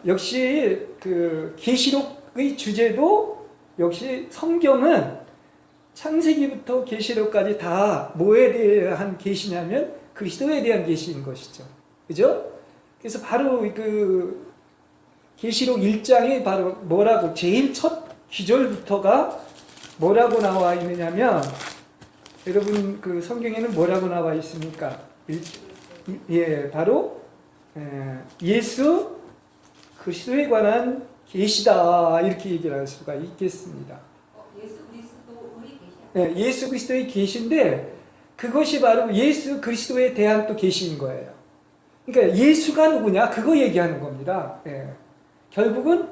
역시 그 계시록의 주제도 역시 성경은 창세기부터 계시록까지 다 뭐에 대한 계시냐면 그리스도에 대한 계시인 것이죠. 그죠? 그래서 바로 그 계시록 1장이 바로 뭐라고 제일 첫 기절부터가 뭐라고 나와 있느냐면 여러분 그 성경에는 뭐라고 나와 있습니까? 바로 예수 그리스도에 관한 계시다 이렇게 얘기를 할 수가 있겠습니다. 예수 그리스도의 계시야. 예수 그리스도의 계시인데 그것이 바로 예수 그리스도에 대한 또 계시인 거예요. 그러니까 예수가 누구냐 그거 얘기하는 겁니다. 결국은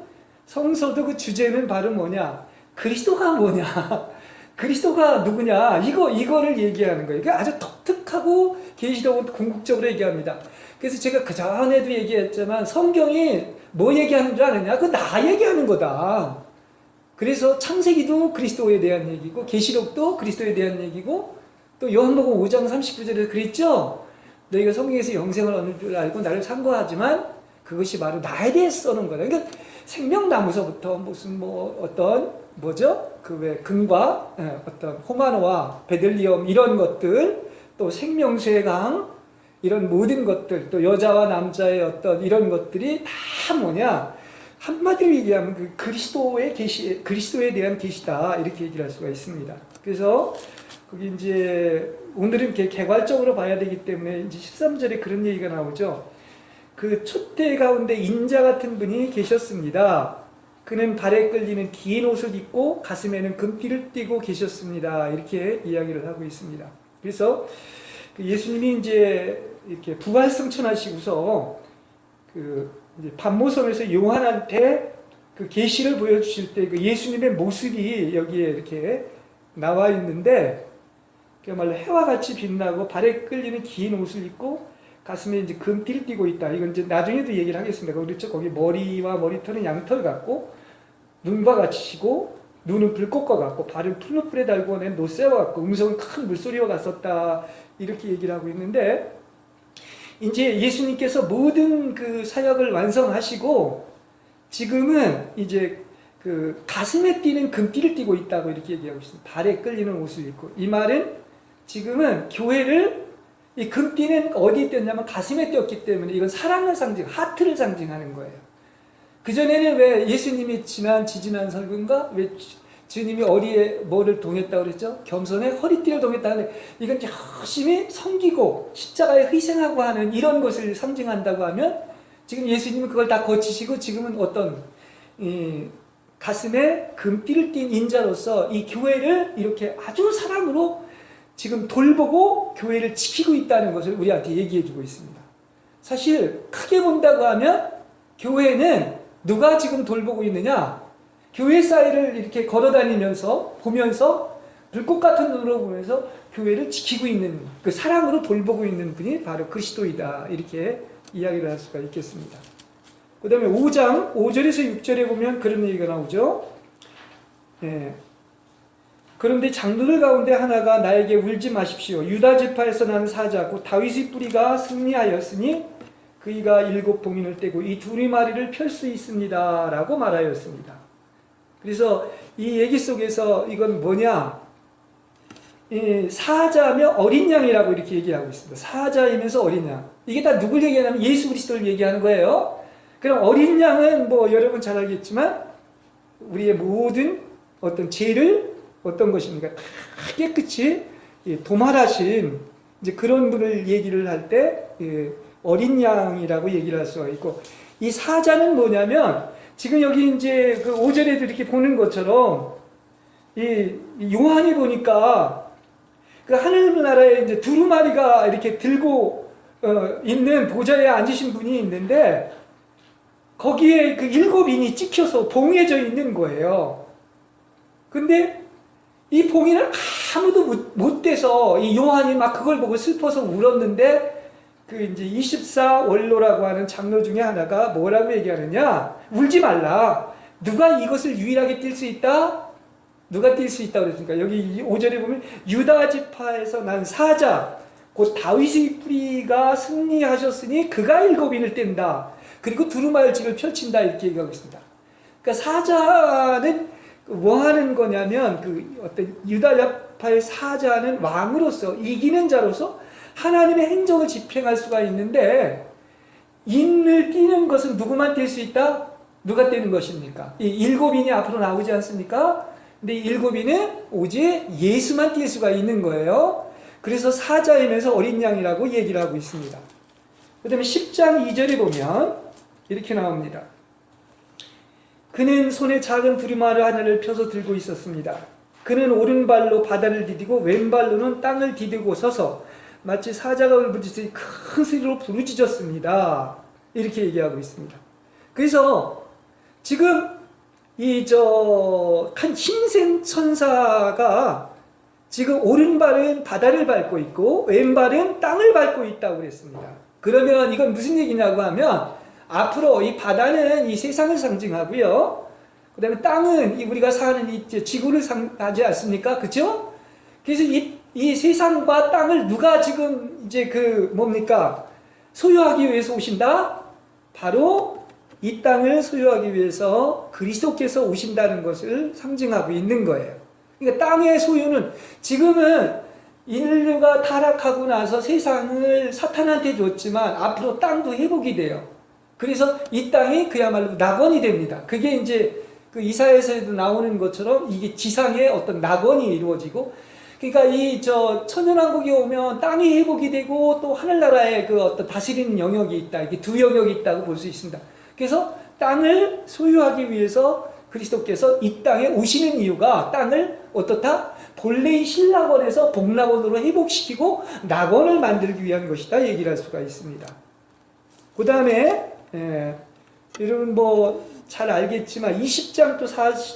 성서도 그 주제는 바로 뭐냐 그리스도가 뭐냐 그리스도가 누구냐 이거를 얘기하는 거예요. 그러니까 아주 독특하고 계시록은 궁극적으로 얘기합니다. 그래서 제가 그 전에도 얘기했지만 성경이 뭐 얘기하는 줄 아느냐? 그 나 얘기하는 거다. 그래서 창세기도 그리스도에 대한 얘기고 계시록도 그리스도에 대한 얘기고 또 요한복음 5장 39절에 그랬죠? 너희가 성경에서 영생을 얻는 줄 알고 나를 상고하지만 그것이 바로 나에 대해서 써는 거다. 그러니까 생명나무서부터 무슨 그 왜 금과 어떤 호마노와 베들리엄 이런 것들 또 생명수의 강 이런 모든 것들 또 여자와 남자의 어떤 이런 것들이 다 뭐냐 한마디로 얘기하면 그 그리스도의 계시 그리스도에 대한 계시다 이렇게 얘기를 할 수가 있습니다. 그래서 거기 이제 오늘은 이렇게 개괄적으로 봐야 되기 때문에 이제 13절에 그런 얘기가 나오죠. 그 촛대 가운데 인자 같은 분이 계셨습니다. 그는 발에 끌리는 긴 옷을 입고 가슴에는 금띠를 띠고 계셨습니다. 이렇게 이야기를 하고 있습니다. 그래서 예수님이 이제 이렇게 부활승천하시고서 그 이제 반모섬에서 요한한테 그 계시를 보여주실 때 그 예수님의 모습이 여기에 이렇게 나와 있는데 그야말로 해와 같이 빛나고 발에 끌리는 긴 옷을 입고 가슴에 이제 금띠를 띠고 있다. 이건 이제 나중에도 얘기를 하겠습니다. 그렇죠? 거기 머리와 머리털은 양털 같고 눈과 같이시고 눈은 불꽃과 같고 발은 풀무불에 달고 낸 노새와 같고 음성은 큰 물소리와 같았다. 이렇게 얘기를 하고 있는데 이제 예수님께서 모든 그 사역을 완성하시고 지금은 이제 그 가슴에 띠는 금띠를 띠고 있다고 이렇게 얘기하고 있습니다. 발에 끌리는 옷을 입고 이 말은 지금은 교회를 이 금띠는 어디에 띄었냐면 가슴에 띄었기 때문에 이건 사랑을 하트를 상징하는 거예요. 그전에는 왜 예수님이 지지난 설교인가? 왜 주님이 어디에 뭐를 동했다고 그랬죠? 겸손에 허리띠를 동했다 하는 이건 열심히 섬기고 십자가에 희생하고 하는 이런 것을 상징한다고 하면 지금 예수님은 그걸 다 거치시고 지금은 어떤 가슴에 금띠를 띤 인자로서 이 교회를 이렇게 아주 사랑으로 지금 돌보고 교회를 지키고 있다는 것을 우리한테 얘기해 주고 있습니다. 사실 크게 본다고 하면 교회는 누가 지금 돌보고 있느냐? 교회 사이를 이렇게 걸어다니면서 보면서 불꽃 같은 눈으로 보면서 교회를 지키고 있는 그 사랑으로 돌보고 있는 분이 바로 그리스도이다. 이렇게 이야기를 할 수가 있겠습니다. 그 다음에 5장 5절에서 6절에 보면 그런 얘기가 나오죠. 그런데 장로들 가운데 하나가 나에게 울지 마십시오. 유다 지파에서 나는 사자 곧 다윗의 뿌리가 승리하였으니 그이가 7 봉인을 떼고 이 두리마리를 펼 수 있습니다. 라고 말하였습니다. 그래서 이 얘기 속에서 이건 뭐냐? 사자며 어린 양이라고 이렇게 얘기하고 있습니다. 사자이면서 어린 양. 이게 다 누굴 얘기하냐면 예수 그리스도를 얘기하는 거예요. 그럼 어린 양은 뭐 여러분 잘 알겠지만 우리의 모든 어떤 죄를 어떤 것입니까? 다 깨끗이 도말하신 이제 그런 분을 얘기를 할 때 어린 양이라고 얘기를 할 수가 있고 이 사자는 뭐냐면 지금 여기 이제 그 5절에도 이렇게 보는 것처럼 이 요한이 보니까 그 하늘나라에 이제 두루마리가 이렇게 들고 있는 보좌에 앉으신 분이 있는데 거기에 그 7인이 찍혀서 봉해져 있는 거예요. 근데 이 봉인을 아무도 못 대서 이 요한이 막 그걸 보고 슬퍼서 울었는데 그 이제 24원로라고 하는 장로 중에 하나가 뭐라고 얘기하느냐? 울지 말라. 누가 이것을 유일하게 뛸 수 있다? 누가 뛸 수 있다고 그랬습니까? 여기 5절에 보면 유다 지파에서 난 사자 곧 다윗의 뿌리가 승리하셨으니 그가 7인을 뗀다. 그리고 두루마리집을 펼친다 이렇게 얘기하고 있습니다. 그러니까 사자는 뭐 하는 거냐면 그 어떤 유다야파의 사자는 왕으로서 이기는 자로서 하나님의 행정을 집행할 수가 있는데 인을 띄는 것은 누구만 뛸 수 있다? 누가 띄는 것입니까? 이 일곱인이 앞으로 나오지 않습니까? 근데 이 일곱인은 오직 예수만 뛸 수가 있는 거예요. 그래서 사자이면서 어린 양이라고 얘기를 하고 있습니다. 그 다음에 10장 2절에 보면 이렇게 나옵니다. 그는 손에 작은 두루마리 하나를 펴서 들고 있었습니다. 그는 오른발로 바다를 디디고 왼발로는 땅을 디디고 서서 마치 사자가 울부짖듯이 큰 소리로 부르짖었습니다. 이렇게 얘기하고 있습니다. 그래서 지금 한 힘센 천사가 지금 오른발은 바다를 밟고 있고 왼발은 땅을 밟고 있다고 그랬습니다. 그러면 이건 무슨 얘기냐고 하면 앞으로 이 바다는 이 세상을 상징하고요. 그 다음에 땅은 우리가 사는 이 지구를 상징하지 않습니까? 그죠? 그래서 이 세상과 땅을 누가 지금 이제 소유하기 위해서 오신다? 바로 이 땅을 소유하기 위해서 그리스도께서 오신다는 것을 상징하고 있는 거예요. 그러니까 땅의 소유는 지금은 인류가 타락하고 나서 세상을 사탄한테 줬지만 앞으로 땅도 회복이 돼요. 그래서 이 땅이 그야말로 낙원이 됩니다. 그게 이제 그 이사야서에도 나오는 것처럼 이게 지상에 어떤 낙원이 이루어지고, 그러니까 천연왕국이 오면 땅이 회복이 되고 또 하늘나라에 그 어떤 다스리는 영역이 있다. 이게 두 영역이 있다고 볼 수 있습니다. 그래서 땅을 소유하기 위해서 그리스도께서 이 땅에 오시는 이유가 땅을 어떻다? 본래의 신낙원에서 복낙원으로 회복시키고 낙원을 만들기 위한 것이다 얘기를 할 수가 있습니다. 그 다음에 여러분 잘 알겠지만 20장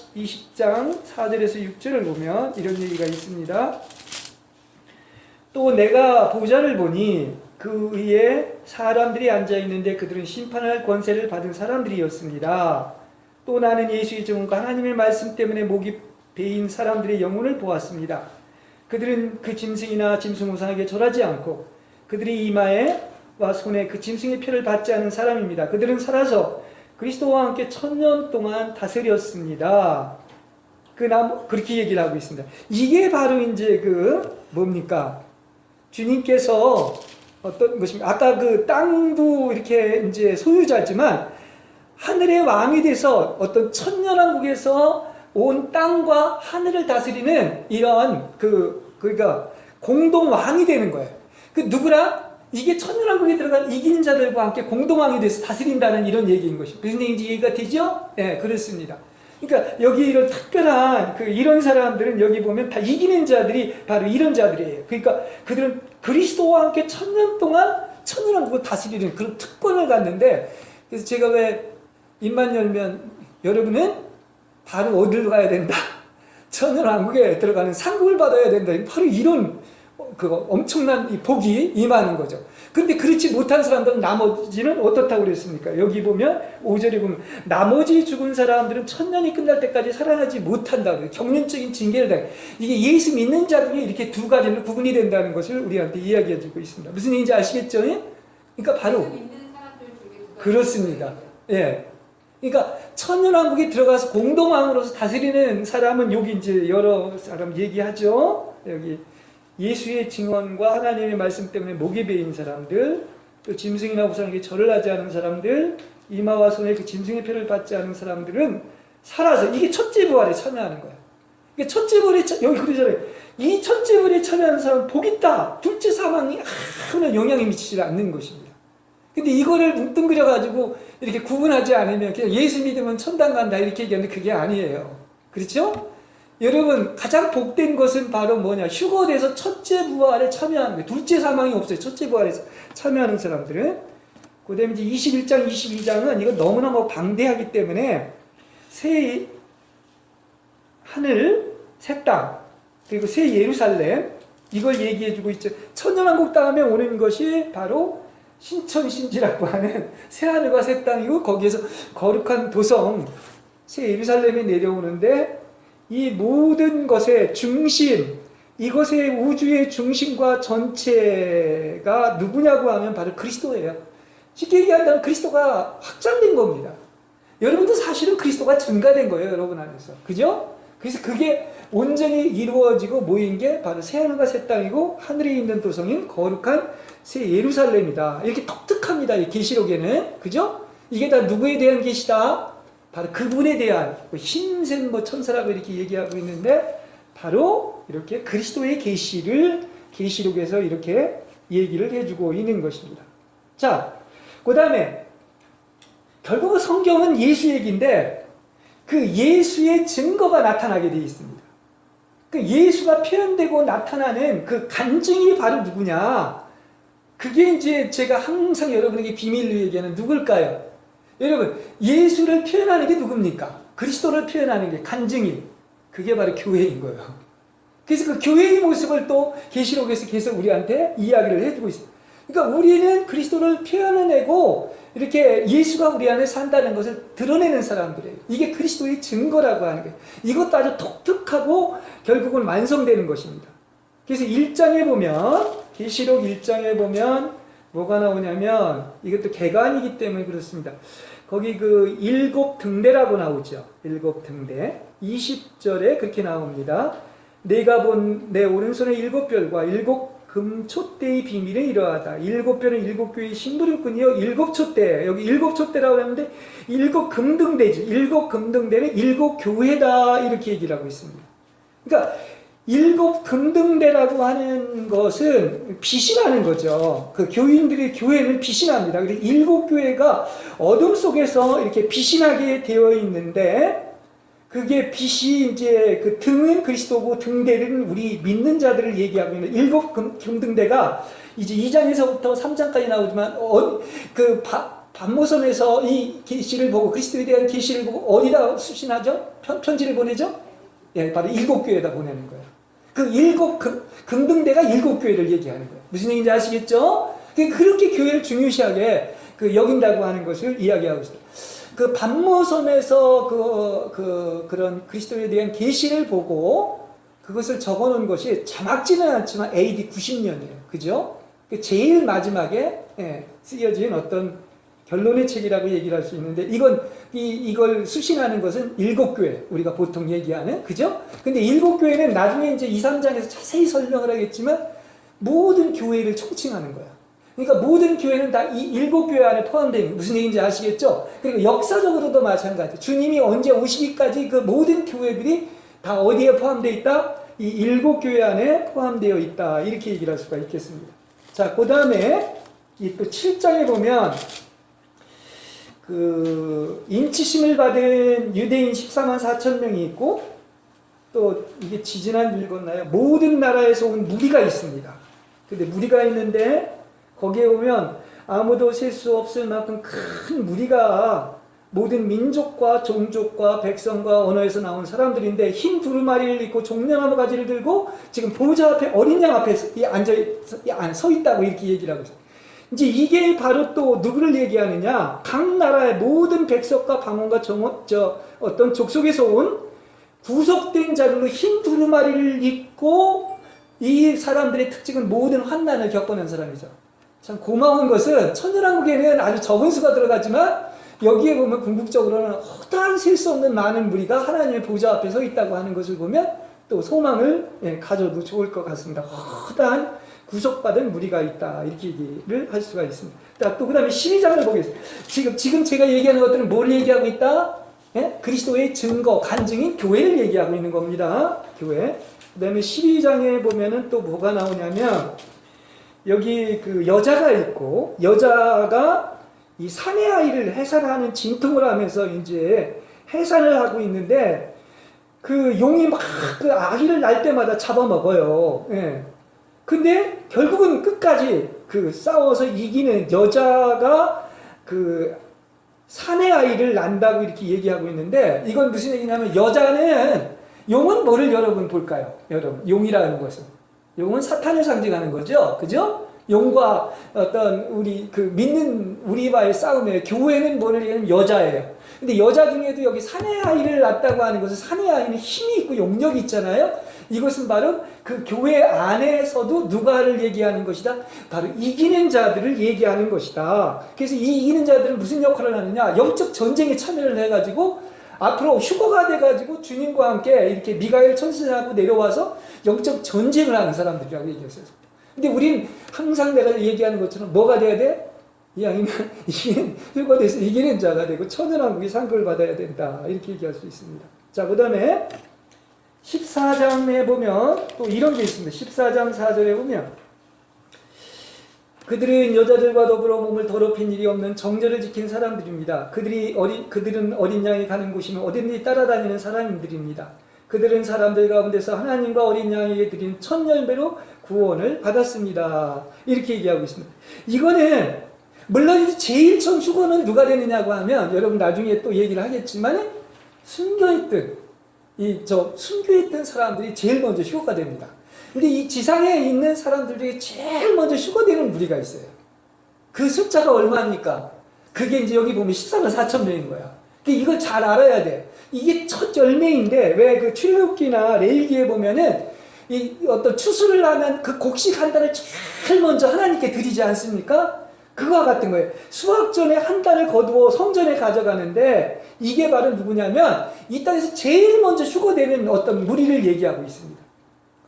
4절에서 6절을 보면 이런 얘기가 있습니다. 또 내가 보좌를 보니 그 위에 사람들이 앉아있는데 그들은 심판할 권세를 받은 사람들이었습니다. 또 나는 예수의 증언과 하나님의 말씀 때문에 목이 베인 사람들의 영혼을 보았습니다. 그들은 그 짐승이나 짐승 우상에게 절하지 않고 그들의 이마에와 손에 그 짐승의 표를 받지 않은 사람입니다. 그들은 살아서 그리스도와 함께 1000년 동안 다스렸습니다. 그렇게 얘기를 하고 있습니다. 이게 바로 이제 주님께서 어떤 것입니까? 아까 그 땅도 이렇게 이제 소유자지만 하늘의 왕이 돼서 어떤 천년왕국에서 온 땅과 하늘을 다스리는 이런 그러니까 공동왕이 되는 거예요. 누구랑? 이게 천년왕국에 들어간 이기는 자들과 함께 공동왕이 돼서 다스린다는 이런 얘기인 것입니다. 무슨 얘기인지 이해가 되죠? 네, 그렇습니다. 그러니까 여기 이런 특별한 이런 사람들은 여기 보면 다 이기는 자들이 바로 이런 자들이에요. 그러니까 그들은 그리스도와 함께 1000년 동안 천년왕국을 다스리는 그런 특권을 갖는데, 그래서 제가 왜 입만 열면 여러분은 바로 어디로 가야 된다? 천년왕국에 들어가는 상급을 받아야 된다. 바로 이런 엄청난 이 복이 임하는 거죠. 그런데 그렇지 못한 사람들은 나머지는 어떻다고 그랬습니까? 여기 보면 5절에 보면 나머지 죽은 사람들은 1000년이 끝날 때까지 살아나지 못한다. 경륜적인 징계를 당해. 이게 예수 믿는 자 중에 이렇게 두 가지로 구분이 된다는 것을 우리한테 이야기해 주고 있습니다. 무슨 얘기인지 아시겠죠? 그러니까 바로 믿는 사람들 중에 그렇습니다. 예. 그러니까 천년왕국에 들어가서 공동왕으로서 다스리는 사람은 여기 이제 여러 사람 얘기하죠. 여기 예수의 증언과 하나님의 말씀 때문에 목이 베인 사람들, 또 짐승이나 우상에게 절을 하지 않은 사람들, 이마와 손에 그 짐승의 표를 받지 않은 사람들은 살아서 이게 첫째 부활에 참여하는 거야. 이게 첫째 부활에 여기 그러잖아요. 이 첫째 부활에 참여하는 사람은 복 있다. 둘째 사망이 아무런 영향이 미치지 않는 것입니다. 근데 이거를 뭉뚱그려 가지고 이렇게 구분하지 않으면 그냥 예수 믿으면 천당 간다 이렇게 얘기하는데 그게 아니에요. 그렇죠? 여러분 가장 복된 것은 바로 뭐냐? 휴거돼서 첫째 부활에 참여하는 거예요. 둘째 사망이 없어요. 첫째 부활에 참여하는 사람들은. 그 다음에 이제 21장 22장은 이거 너무나 방대하기 때문에 새 하늘, 새 땅, 그리고 새 예루살렘 이걸 얘기해주고 있죠. 천년왕국 다음에 오는 것이 바로 신천신지라고 하는 새 하늘과 새 땅이고 거기에서 거룩한 도성 새 예루살렘이 내려오는데 이 모든 것의 중심, 이것의 우주의 중심과 전체가 누구냐고 하면 바로 그리스도예요. 쉽게 얘기한다면 그리스도가 확장된 겁니다. 여러분도 사실은 그리스도가 증가된 거예요, 여러분 안에서. 그죠? 그래서 그게 온전히 이루어지고 모인 게 바로 새하늘과 새 땅이고 하늘에 있는 도성인 거룩한 새 예루살렘이다. 이렇게 독특합니다, 이 계시록에는. 그죠? 이게 다 누구에 대한 계시다? 바로 그분에 대한 힘센 천사라고 이렇게 얘기하고 있는데 바로 이렇게 그리스도의 계시를 계시록에서 이렇게 얘기를 해주고 있는 것입니다. 자, 그 다음에 결국 성경은 예수 얘기인데 그 예수의 증거가 나타나게 되어 있습니다. 그 예수가 표현되고 나타나는 그 간증이 바로 누구냐? 그게 이제 제가 항상 여러분에게 비밀로 얘기하는 누굴까요? 여러분, 예수를 표현하는 게 누굽니까? 그리스도를 표현하는 게 간증이. 그게 바로 교회인 거예요. 그래서 그 교회의 모습을 또 계시록에서 계속 우리한테 이야기를 해주고 있어요. 그러니까 우리는 그리스도를 표현해내고 이렇게 예수가 우리 안에 산다는 것을 드러내는 사람들이에요. 이게 그리스도의 증거라고 하는 거예요. 이것도 아주 독특하고 결국은 완성되는 것입니다. 그래서 1장에 보면, 계시록 1장에 보면 뭐가 나오냐면, 이것도 개관이기 때문에 그렇습니다. 거기 그 7 등대라고 나오죠. 7 등대. 20절에 그렇게 나옵니다. 내가 본 내 오른손의 7별과 7 금촛대의 비밀은 이러하다. 7별은 7 교회의 심부름꾼이요 7 촛대. 여기 7 촛대라고 하는데 7 금등대지. 7 금등대는 7 교회다. 이렇게 얘기를 하고 있습니다. 그러니까 7 금등대라고 하는 것은 빛이라는 거죠. 그 교인들의 교회를 빛이납니다. 그래서 7 교회가 어둠 속에서 이렇게 빛이 나게 되어 있는데 그게 빛이 이제 그 등은 그리스도고 등대는 우리 믿는 자들을 얘기하고 있는 7 금등대가 이제 2장에서부터 3장까지 나오지만 그 반모섬에서 이 계시를 보고 그리스도에 대한 계시를 보고 어디다 수신하죠? 편지를 보내죠? 예, 바로 7 교회에다 보내는 거예요. 그 7 금등대가 7 교회를 얘기하는 거예요. 무슨 얘기인지 아시겠죠? 그렇게 교회를 중요시하게 여긴다고 하는 것을 이야기하고 있어요. 그 반모섬에서 그런 그리스도에 대한 계시를 보고 그것을 적어 놓은 것이 자막지는 않지만 AD 90년이에요. 그죠? 제일 마지막에 쓰여진 어떤 결론의 책이라고 얘기를 할 수 있는데 이걸 수신하는 것은 7 교회 우리가 보통 얘기하는 그죠? 근데 7 교회는 나중에 이제 2, 3장에서 자세히 설명을 하겠지만 모든 교회를 총칭하는 거야. 그러니까 모든 교회는 다 이 7 교회 안에 포함되는 무슨 얘기인지 아시겠죠? 그리고 역사적으로도 마찬가지. 주님이 언제 오시기까지 그 모든 교회들이 다 어디에 포함되어 있다? 이 7 교회 안에 포함되어 있다. 이렇게 얘기를 할 수가 있겠습니다. 자, 그 다음에 이 또 7장에 보면 그 인치심을 받은 유대인 14만 4천 명이 있고 또 이게 지지난 읽었나요? 모든 나라에서 온 무리가 있습니다. 근데 무리가 있는데 거기에 보면 아무도 셀 수 없을 만큼 큰 무리가 모든 민족과 종족과 백성과 언어에서 나온 사람들인데 흰 두루마리를 입고 종려나무 가지를 들고 지금 보호자 앞에 어린 양 앞에 서 있다고 이렇게 얘기를 하고 있어요. 이제 이게 바로 또 누구를 얘기하느냐? 각 나라의 모든 백성과 방언과 어떤 족속에서 온 구속된 자들로 흰 두루마리를 입고 이 사람들의 특징은 모든 환난을 겪어낸 사람이죠. 참 고마운 것은 천연왕국에는 아주 적은 수가 들어가지만 여기에 보면 궁극적으로는 허다한 셀 수 없는 많은 무리가 하나님의 보좌 앞에 서 있다고 하는 것을 보면 또 소망을 가져도 좋을 것 같습니다. 허다한 구속받은 무리가 있다. 이렇게 얘기를 할 수가 있습니다. 자, 또 그 다음에 12장을 보겠습니다. 지금 제가 얘기하는 것들은 뭘 얘기하고 있다? 그리스도의 증거, 간증인 교회를 얘기하고 있는 겁니다. 교회. 그 다음에 12장에 보면은 또 뭐가 나오냐면 여기 그 여자가 있고 여자가 이 사내 아이를 해산하는 진통을 하면서 이제 해산을 하고 있는데 그 용이 막 그 아기를 낳을 때마다 잡아먹어요. 근데 결국은 끝까지 그 싸워서 이기는 여자가 그 사내 아이를 낳는다고 이렇게 얘기하고 있는데 이건 무슨 얘기냐면 여자는 용은 뭐를 여러분 볼까요? 여러분 용이라는 것은 용은 사탄을 상징하는 거죠. 그죠? 영과 어떤 우리 그 믿는 우리와의 싸움에 교회는 뭐를 얘기하면 여자예요. 근데 여자 중에도 여기 사내 아이를 낳았다고 하는 것은 사내 아이는 힘이 있고 용력이 있잖아요. 이것은 바로 그 교회 안에서도 누가를 얘기하는 것이다. 바로 이기는 자들을 얘기하는 것이다. 그래서 이 이기는 자들은 무슨 역할을 하느냐? 영적 전쟁에 참여를 해가지고 앞으로 휴거가 돼가지고 주님과 함께 이렇게 미가엘 천사하고 내려와서 영적 전쟁을 하는 사람들이라고 얘기했어요. 근데 우린 항상 내가 얘기하는 것처럼 뭐가 돼야 돼? 이왕이면 이기는, 휴거돼서 이기는 자가 되고 천연왕국의 상급을 받아야 된다. 이렇게 얘기할 수 있습니다. 자, 그 다음에 14장에 보면 또 이런 게 있습니다. 14장 4절에 보면 그들은 여자들과 더불어 몸을 더럽힌 일이 없는 정절을 지킨 사람들입니다. 그들은 어린 양이 가는 곳이면 어딘지 따라다니는 사람들입니다. 그들은 사람들 가운데서 하나님과 어린 양에게 드린 첫 열매로 구원을 받았습니다. 이렇게 얘기하고 있습니다. 이거는 물론 이제 제일 처음 휴거는 누가 되느냐고 하면 여러분 나중에 또 얘기를 하겠지만 순교했던 사람들이 제일 먼저 휴거가 됩니다. 근데 이 지상에 있는 사람들 중에 제일 먼저 휴거되는 무리가 있어요. 그 숫자가 얼마입니까? 그게 이제 여기 보면 14만 4천 명인 거야. 이걸 잘 알아야 돼. 이게 첫 열매인데 왜 그 출애굽기나 레위기에 보면은 이 어떤 추수를 하면 그 곡식 한 달을 제일 먼저 하나님께 드리지 않습니까? 그거와 같은 거예요. 수확 전에 한 달을 거두어 성전에 가져가는데 이게 바로 누구냐면 이 땅에서 제일 먼저 휴거되는 어떤 무리를 얘기하고 있습니다.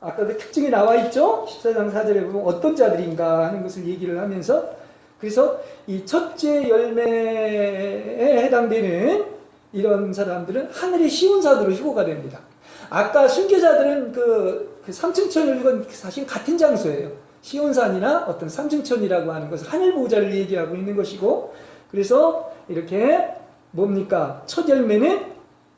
아까 그 특징이 나와 있죠? 14장 4절에 보면 어떤 자들인가 하는 것을 얘기를 하면서 그래서 이 첫째 열매에 해당되는 이런 사람들은 하늘의 시온산으로 휴거가 됩니다. 아까 순교자들은 그 삼층천을 이건 사실 같은 장소예요. 시온산이나 어떤 삼층천이라고 하는 것은 하늘 보호자를 얘기하고 있는 것이고 그래서 이렇게 뭡니까? 첫 열매는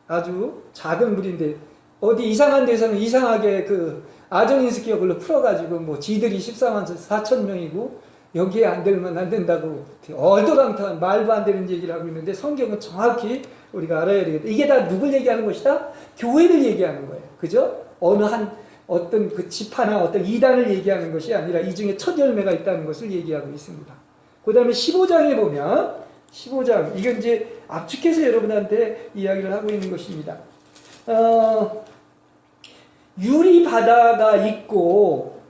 아주 작은 무리인데 어디 이상한 데서는 이상하게 그 아정인스키어글로 풀어가지고 뭐 지들이 14만 4천 명이고 여기에 안 들면 안 된다고 얼토당토한 말도 안 되는 얘기를 하고 있는데 성경은 정확히 우리가 알아야 되겠다. 이게 다 누굴 얘기하는 것이다? 교회를 얘기하는 거예요. 그죠? 어느 한 어떤 그 지파나 어떤 이단을 얘기하는 것이 아니라 이 중에 첫 열매가 있다는 것을 얘기하고 있습니다. 그 다음에 15장에 보면 15장 이건 이제 압축해서 여러분한테 이야기를 하고 있는 것입니다. 유리 바다가 있고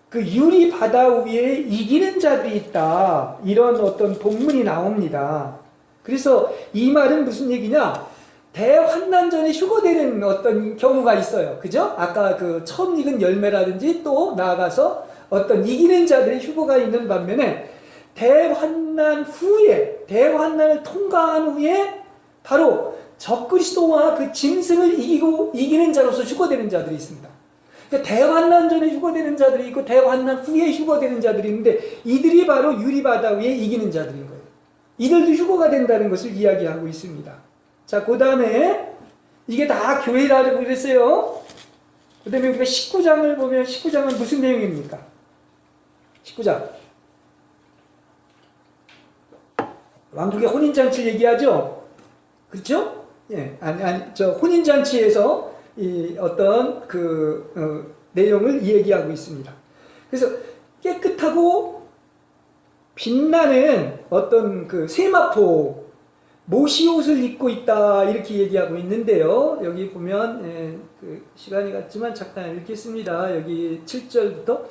그 유리 바다 위에 이기는 자들이 있다. 이런 어떤 본문이 나옵니다. 그래서 이 말은 무슨 얘기냐? 대환난전에 휴거되는 어떤 경우가 있어요. 그죠? 아까 그 처음 익은 열매라든지 또 나아가서 어떤 이기는 자들의 휴거가 있는 반면에 대환난 후에 대환난을 통과한 후에 바로 적그리스도와 그 짐승을 이기는 자로서 휴거되는 자들이 있습니다. 그러니까 대환난 전에 휴거되는 자들이 있고 대환난 후에 휴거되는 자들이 있는데 이들이 바로 유리바다 위에 이기는 자들인 거예요. 이들도 휴거가 된다는 것을 이야기하고 있습니다. 자, 그 다음에 이게 다 교회라고 그랬어요. 그 다음에 우리가 19장을 보면 19장은 무슨 내용입니까? 19장 왕국의 혼인잔치를 얘기하죠? 그렇죠? 예, 혼인잔치에서 이 어떤 내용을 얘기하고 있습니다. 그래서 깨끗하고 빛나는 어떤 그 세마포 모시옷을 입고 있다 이렇게 얘기하고 있는데요. 여기 보면 시간이 갔지만 잠깐 읽겠습니다. 여기 7절부터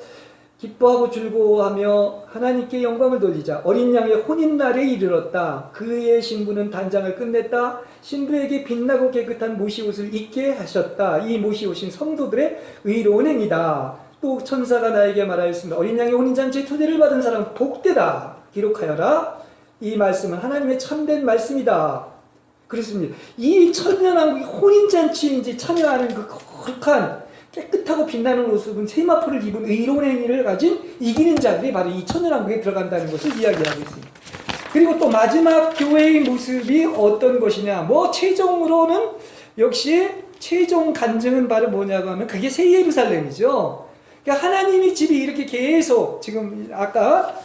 기뻐하고 즐거워하며 하나님께 영광을 돌리자. 어린 양의 혼인날에 이르렀다. 그의 신부는 단장을 끝냈다. 신부에게 빛나고 깨끗한 모시옷을 입게 하셨다. 이 모시옷은 성도들의 의로운 행위다. 또 천사가 나에게 말하였습니다. 어린 양의 혼인잔치에 초대를 받은 사람은 복되다. 기록하여라. 이 말씀은 하나님의 참된 말씀이다. 그렇습니다. 이 천년왕국의 혼인잔치에 이제 참여하는 그 거룩한 깨끗하고 빛나는 옷을 입은 세마포를 입은 의로운 행위를 가진 이기는 자들이 바로 이 천년왕국에 들어간다는 것을 이야기하고 있습니다. 그리고 또 마지막 교회의 모습이 어떤 것이냐? 최종으로는 역시 최종 간증은 바로 뭐냐고 하면 그게 새 예루살렘이죠. 그러니까 하나님의 집이 이렇게 계속 지금 아까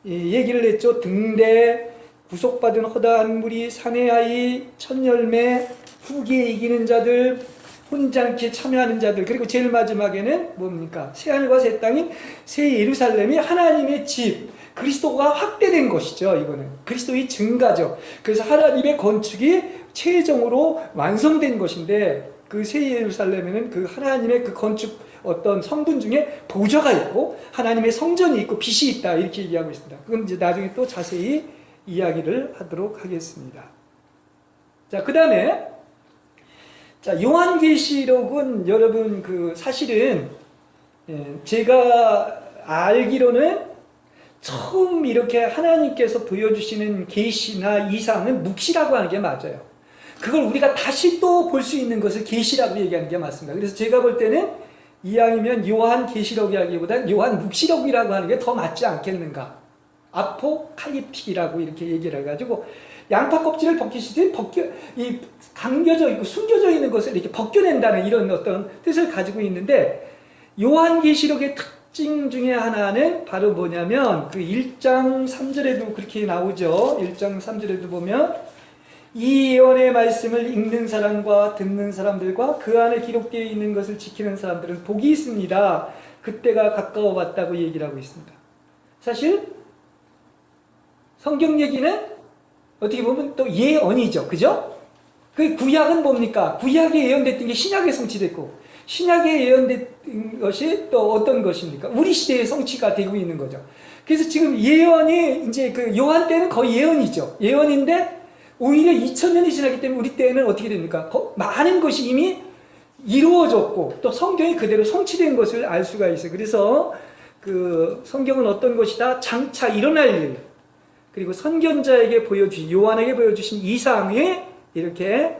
얘기를 했죠. 등대, 구속받은 허다한 무리, 사내아이, 첫열매, 후기에 이기는 자들, 혼인잔치에 참여하는 자들, 그리고 제일 마지막에는 뭡니까? 새하늘과 새 땅인 새 예루살렘이 하나님의 집, 그리스도가 확대된 것이죠. 이거는 그리스도의 증가죠. 그래서 하나님의 건축이 최종으로 완성된 것인데, 그 새 예루살렘에는 그 하나님의 그 건축 어떤 성분 중에 보좌가 있고 하나님의 성전이 있고 빛이 있다, 이렇게 얘기하고 있습니다. 그건 이제 나중에 또 자세히 이야기를 하도록 하겠습니다. 자, 그 다음에 자, 요한계시록은 여러분 그 사실은 제가 알기로는 처음 이렇게 하나님께서 보여주시는 계시나 이상은 묵시라고 하는 게 맞아요. 그걸 우리가 다시 또 볼 수 있는 것을 계시라고 얘기하는 게 맞습니다. 그래서 제가 볼 때는 이왕이면 요한계시록이라기보다는 요한묵시록이라고 하는 게 더 맞지 않겠는가. 아포칼립틱이라고 이렇게 얘기를 해가지고 양파 껍질을 벗기시듯 이 감겨져 있고 숨겨져 있는 것을 이렇게 벗겨낸다는 이런 어떤 뜻을 가지고 있는데, 요한계시록의 특징 중에 하나는 바로 뭐냐면 그 1장 3절에도 그렇게 나오죠. 1장 3절에도 보면 이 예언의 말씀을 읽는 사람과 듣는 사람들과 그 안에 기록되어 있는 것을 지키는 사람들은 복이 있습니다. 그때가 가까워 왔다고 얘기를 하고 있습니다. 사실 성경 얘기는 어떻게 보면 또 예언이죠. 그죠? 그 구약은 뭡니까? 구약에 예언됐던 게 신약에 성취됐고, 신약에 예언된 것이 또 어떤 것입니까? 우리 시대의 성취가 되고 있는 거죠. 그래서 지금 예언이 이제 그 요한 때는 거의 예언이죠. 예언인데 오히려 2000년이 지났기 때문에 우리 때는 어떻게 됩니까? 많은 것이 이미 이루어졌고 또 성경이 그대로 성취된 것을 알 수가 있어요. 그래서 그 성경은 어떤 것이다? 장차 일어날 일, 그리고 선견자에게 요한에게 보여주신 이상에 이렇게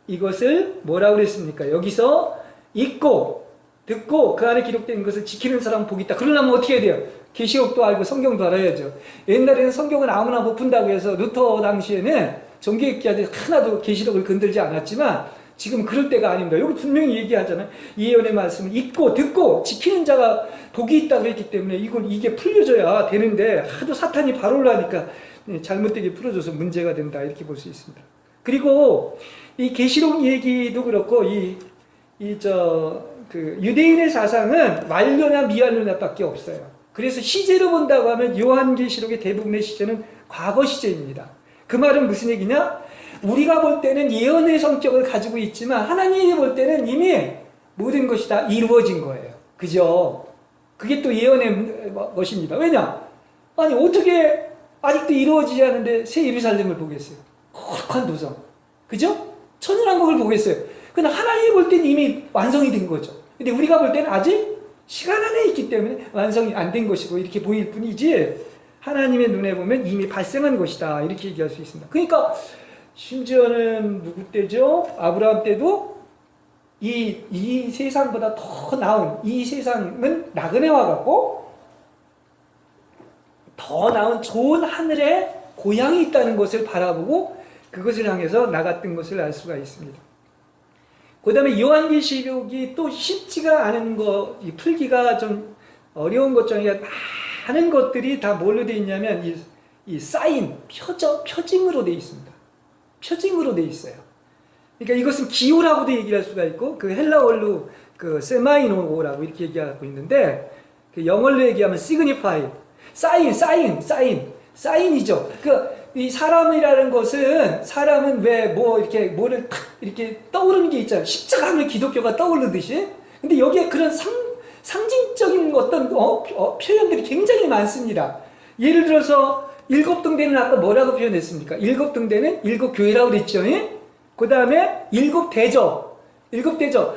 이것을 뭐라고 그랬습니까? 여기서 읽고 듣고 그 안에 기록된 것을 지키는 사람은 복이 있다. 그러려면 어떻게 해야 돼요? 계시록도 알고 성경도 알아야죠. 옛날에는 성경은 아무나 못 푼다고 해서 루터 당시에는 종교개혁자들이 하나도 계시록을 건들지 않았지만 지금 그럴 때가 아닙니다. 여기 분명히 얘기하잖아요. 이 예언의 말씀을 읽고 듣고 지키는 자가 복이 있다고 했기 때문에 이게 풀려져야 되는데 하도 사탄이 발올라니까 잘못되게 풀어줘서 문제가 된다, 이렇게 볼 수 있습니다. 그리고 이 계시록 얘기도 그렇고 유대인의 사상은 완료냐 미완료냐밖에 없어요. 그래서 시제로 본다고 하면 요한계시록의 대부분의 시제는 과거 시제입니다. 그 말은 무슨 얘기냐? 우리가 볼 때는 예언의 성격을 가지고 있지만 하나님이 볼 때는 이미 모든 것이 다 이루어진 거예요. 그죠? 그게 또 예언의 것입니다. 왜냐? 아니 어떻게 아직도 이루어지지 않은데 새 예루살렘을 보겠어요? 거룩한 도성, 그죠? 천연왕국을 보겠어요. 근데 하나님이 볼 때는 이미 완성이 된 거죠. 근데 우리가 볼 때는 아직 시간 안에 있기 때문에 완성이 안 된 것이고 이렇게 보일 뿐이지, 하나님의 눈에 보면 이미 발생한 것이다, 이렇게 얘기할 수 있습니다. 그러니까 심지어는 누구 때죠? 아브라함 때도 이 세상보다 더 나은, 이 세상은 나그네 와갖고 더 나은 좋은 하늘에 고향이 있다는 것을 바라보고 그것을 향해서 나갔던 것을 알 수가 있습니다. 그 다음에 요한계시록이 또 쉽지가 않은 거, 풀기가 좀 어려운 것 중에 많은 것들이 다 뭘로 되어 있냐면 이 사인, 표징으로 되어 있습니다. 표징으로 되어 있어요. 그러니까 이것은 기호라고도 얘기를 할 수가 있고, 그 헬라어로 그 세마이노라고 이렇게 얘기하고 있는데, 그 영어로 얘기하면 signify, 사인이죠. 이 사람이라는 것은, 사람은 왜 이렇게 뭐를 이렇게 떠오르는 게 있잖아요. 십자가 하면 기독교가 떠오르듯이. 근데 여기에 그런 상징적인 어떤 표현들이 굉장히 많습니다. 예를 들어서 일곱 등대는 아까 뭐라고 표현했습니까? 일곱 등대는 일곱 교회라고 그랬죠. 그 다음에 일곱 대저.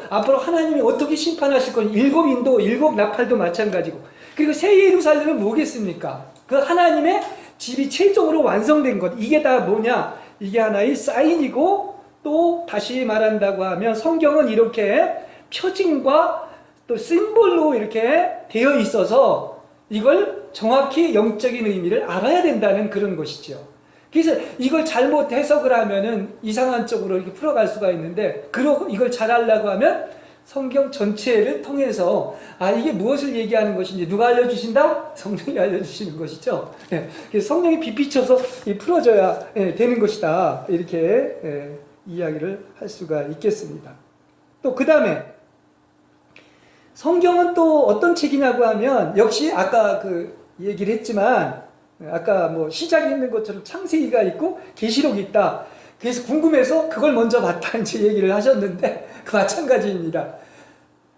앞으로 하나님이 어떻게 심판하실 건지, 일곱 인도, 일곱 나팔도 마찬가지고. 그리고 새 예루살렘은 뭐겠습니까? 그 하나님의 집이 최종으로 완성된 것. 이게 다 뭐냐? 이게 하나의 사인이고, 또 다시 말한다고 하면 성경은 이렇게 표징과 또 심볼로 이렇게 되어 있어서 이걸 정확히 영적인 의미를 알아야 된다는 그런 것이죠. 그래서 이걸 잘못 해석을 하면은 이상한 쪽으로 이렇게 풀어갈 수가 있는데, 이걸 잘 알려고 하면 성경 전체를 통해서 이게 무엇을 얘기하는 것인지 누가 알려주신다? 성령이 알려주시는 것이죠. 그래서 성령이 비비쳐서 풀어줘야 되는 것이다, 이렇게 이야기를 할 수가 있겠습니다. 또 그 다음에 성경은 또 어떤 책이냐고 하면 역시 아까 그 얘기를 했지만 아까 뭐 시작이 있는 것처럼 창세기가 있고 계시록이 있다. 그래서 궁금해서 그걸 먼저 봤다 이제 얘기를 하셨는데 그 마찬가지입니다.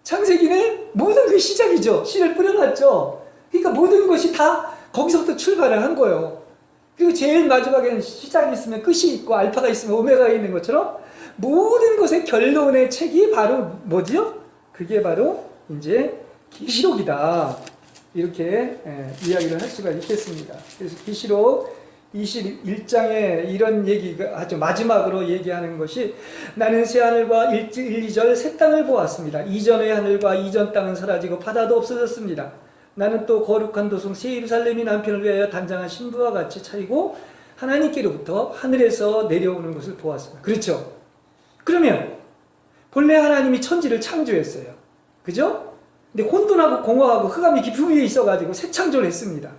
창세기는 모든 그 시작이죠. 씨를 뿌려놨죠. 그러니까 모든 것이 다 거기서부터 출발을 한 거예요. 그리고 제일 마지막에는 시작이 있으면 끝이 있고 알파가 있으면 오메가가 있는 것처럼 모든 것의 결론의 책이 바로 뭐지요? 그게 바로 이제 계시록이다. 이렇게 이야기를 할 수가 있겠습니다. 그래서 계시록 21장에 이런 얘기가 아주 마지막으로 얘기하는 것이 나는 새 하늘과 1, 2절 새 땅을 보았습니다. 이전의 하늘과 이전 땅은 사라지고 바다도 없어졌습니다. 나는 또 거룩한 도성 새 예루살렘이 남편을 위하여 단장한 신부와 같이 차리고 하나님께로부터 하늘에서 내려오는 것을 보았습니다. 그렇죠? 그러면 본래 하나님이 천지를 창조했어요. 그죠? 근데 혼돈하고 공허하고 흑암이 깊은 위에 있어가지고 새 창조를 했습니다.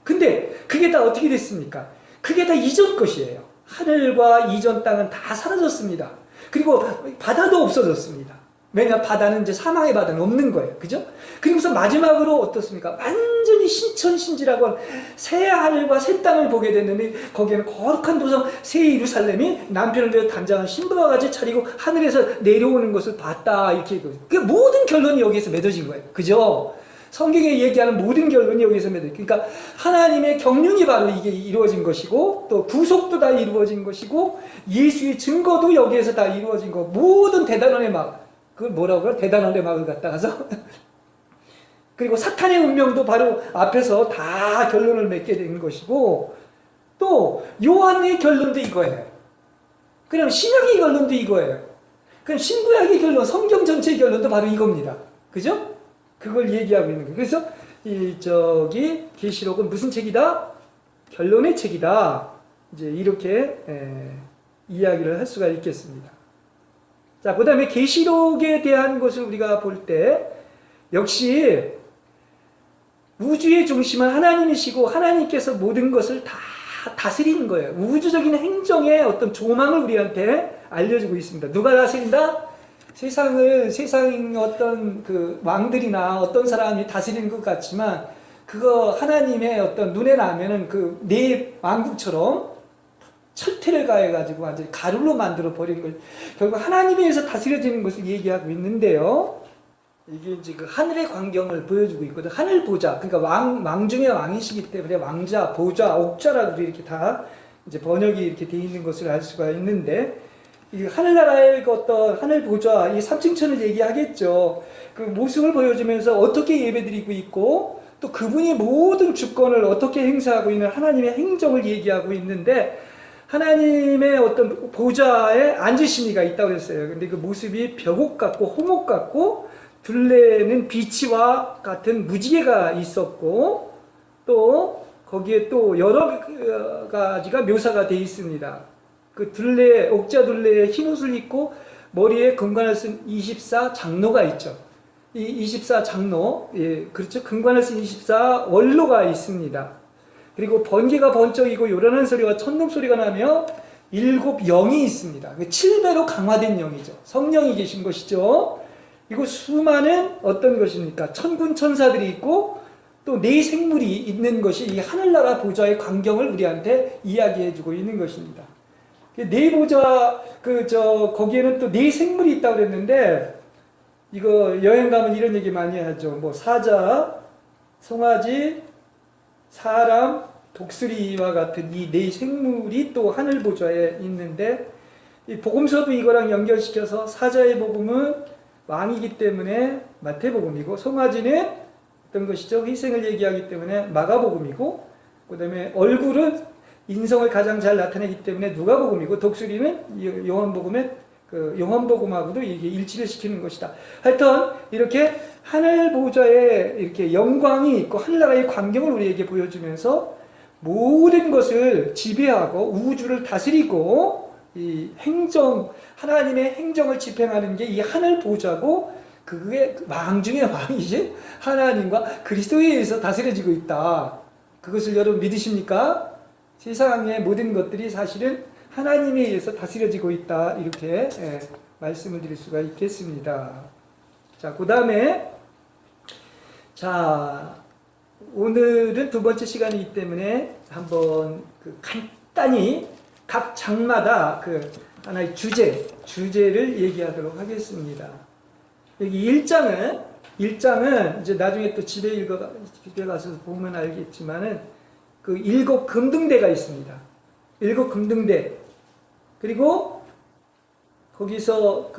근데 그게 다 어떻게 됐습니까? 그게 다 이전 것이에요. 하늘과 이전 땅은 다 사라졌습니다. 그리고 바다도 없어졌습니다. 왜냐? 바다는 이제 사망의 바다는 없는 거예요. 그죠? 그리고서 마지막으로 어떻습니까? 완전히 신천신지라고 새 하늘과 새 땅을 보게 됐는데 거기에는 거룩한 도성 새 예루살렘이 남편을 위해 단장한 신부와 같이 차리고 하늘에서 내려오는 것을 봤다. 이렇게 그 모든 결론이 여기에서 맺어진 거예요. 그죠? 성경에 얘기하는 모든 결론이 여기서 맺어요. 그러니까 하나님의 경륜이 바로 이게 이루어진 것이고 또 구속도 다 이루어진 것이고 예수의 증거도 여기에서 다 이루어진 거. 모든 대단원의 막 그걸 뭐라고 그래요? 대단원의 막을 갖다가서 그리고 사탄의 운명도 바로 앞에서 다 결론을 맺게 된 것이고 또 요한의 결론도 이거예요. 그럼 신약의 결론도 이거예요. 그럼 신구약의 결론, 성경 전체의 결론도 바로 이겁니다. 그죠? 그걸 얘기하고 있는 거예요. 그래서 저기 계시록은 무슨 책이다? 결론의 책이다. 이제 이렇게 이야기를 할 수가 있겠습니다. 자, 그 다음에 계시록에 대한 것을 우리가 볼 때 역시 우주의 중심은 하나님이시고 하나님께서 모든 것을 다 다스리는 거예요. 우주적인 행정의 어떤 조망을 우리한테 알려주고 있습니다. 누가 다스린다? 세상 어떤 그 왕들이나 어떤 사람이 다스리는 것 같지만 그거 하나님의 어떤 눈에 나면은 그 내 왕국처럼 철퇴를 가해가지고 완전히 가루로 만들어 버리는 걸 결국 하나님에 의해서 다스려지는 것을 얘기하고 있는데요. 이게 이제 그 하늘의 광경을 보여주고 있거든. 하늘 보좌. 그러니까 왕 중에 왕이시기 때문에 왕자, 보좌, 옥좌라고 이렇게 다 이제 번역이 이렇게 되어 있는 것을 알 수가 있는데 이 하늘나라의 그 어떤 하늘 보좌, 이 삼층천을 얘기하겠죠. 그 모습을 보여주면서 어떻게 예배드리고 있고 또 그분이 모든 주권을 어떻게 행사하고 있는 하나님의 행정을 얘기하고 있는데 하나님의 어떤 보좌에 앉으신 이가 있다고 그랬어요. 근데 그 모습이 벽옥 같고 홍옥 같고 둘레는 비치와 같은 무지개가 있었고 또 거기에 또 여러 가지가 묘사가 되어 있습니다. 그 둘레, 옥자 둘레에 흰 옷을 입고 머리에 금관을 쓴 24 장로가 있죠. 이 24 장로, 예, 그렇죠. 금관을 쓴 24 원로가 있습니다. 그리고 번개가 번쩍이고 요란한 소리와 천둥 소리가 나며 7 영이 있습니다. 7배로 강화된 영이죠. 성령이 계신 것이죠. 그리고 수많은 어떤 것입니까? 천군 천사들이 있고 또 네 생물이 있는 것이 이 하늘나라 보좌의 광경을 우리한테 이야기해주고 있는 것입니다. 네 보좌 거기에는 또 네 생물이 있다고 그랬는데 이거 여행 가면 이런 얘기 많이 하죠. 뭐 사자, 송아지, 사람, 독수리와 같은 이 네 생물이 또 하늘 보좌에 있는데 이 복음서도 이거랑 연결시켜서 사자의 복음은 왕이기 때문에 마태복음이고 송아지는 어떤 것이죠? 희생을 얘기하기 때문에 마가복음이고 그 다음에 얼굴은 인성을 가장 잘 나타내기 때문에 누가복음이고 독수리는 요한복음의 그 요한복음하고도 이게 일치를 시키는 것이다. 하여튼 이렇게 하늘 보좌에 이렇게 영광이 있고 하늘나라의 광경을 우리에게 보여주면서 모든 것을 지배하고 우주를 다스리고 이 행정 하나님의 행정을 집행하는 게 이 하늘 보좌고 그게 왕 중의 왕이지 하나님과 그리스도에 의해서 다스려지고 있다. 그것을 여러분 믿으십니까? 세상의 모든 것들이 사실은 하나님에 의해서 다스려지고 있다. 이렇게 말씀을 드릴 수가 있겠습니다. 자, 그 다음에 자, 오늘은 두 번째 시간이기 때문에 한번 간단히 각 장마다 하나의 주제를 얘기하도록 하겠습니다. 여기 1장은 이제 나중에 또 집에 가서 보면 알겠지만은 7 금등대가 있습니다. 7 금등대. 그리고 거기서